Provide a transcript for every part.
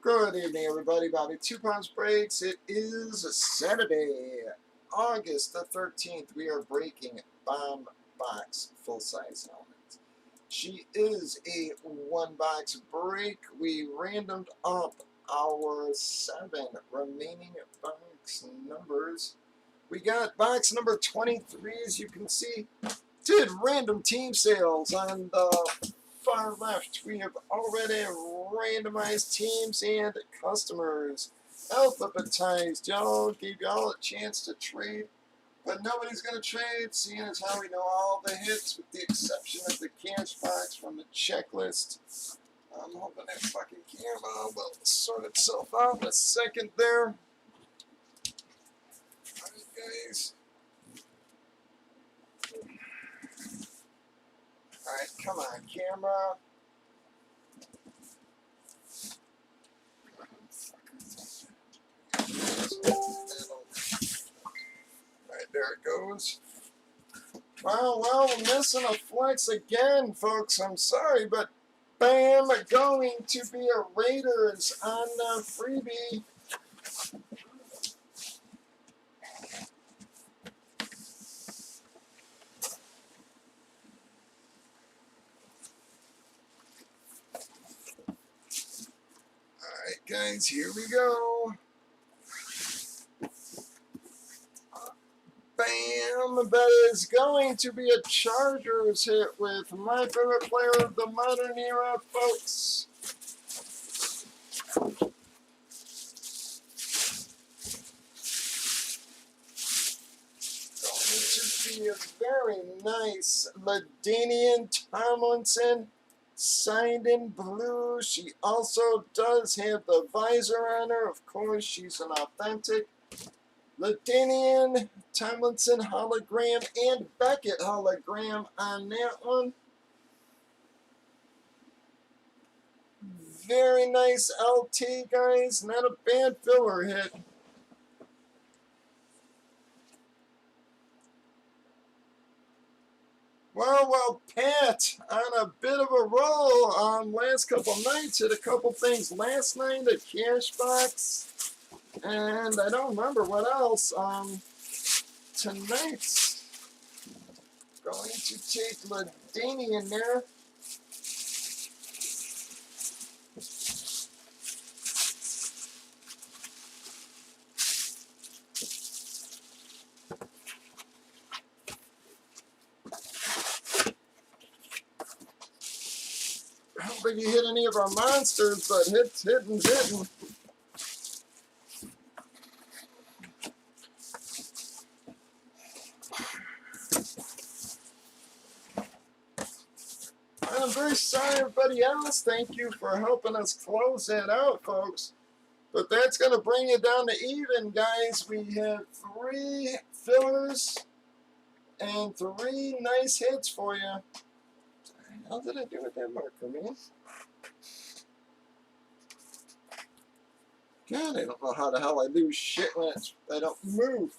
Good evening, everybody. Bobby Two Pounds Breaks. It is Saturday, August the 13th. We are breaking Bomb Box full-size helmets. She is a one-box break. We randomed up our 7 remaining box numbers. We got box number 23, as you can see. Did random team sales on the far left. We have already randomized teams and customers. Alphabetized, y'all. Gave y'all a chance to trade, but nobody's going to trade, seeing as how we know all the hits with the exception of the cash box from the checklist. I'm hoping that fucking camera will sort itself out in a second there. Alright, guys. Alright, come on, camera. Alright, there it goes. Well, we're missing a flex again, folks. I'm sorry, but bam, going to be a Raiders on the freebie. Alright, guys, here we go. Bam! That is going to be a Chargers hit with my favorite player of the modern era, folks. Going to be a very nice LaDainian Tomlinson, signed in blue. She also does have the visor on her. Of course, she's an authentic LaDainian Tomlinson hologram and Beckett hologram on that one. Very nice LT, guys. Not a bad filler hit. Well, Pat on a bit of a roll. Last couple nights, hit a couple things. Last night, a cash box. And I don't remember what else. Tonight's going to take LaDainian there. I don't think he hit any of our monsters, but hitting. I'm very sorry, everybody else. Thank you for helping us close that out, folks. But that's going to bring it down to even, guys. We have 3 fillers and 3 nice hits for you. How did I do with that marker, man? God, I don't know how the hell I lose shit when I don't move.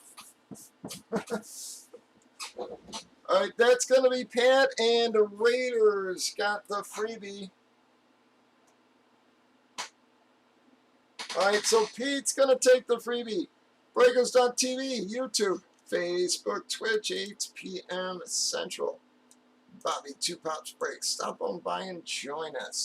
Alright, that's going to be Pat, and the Raiders got the freebie. Alright, so Pete's going to take the freebie. Breakers.tv, YouTube, Facebook, Twitch, 8 p.m. Central. Bobby Two Pounds Breaks. Stop on by and join us.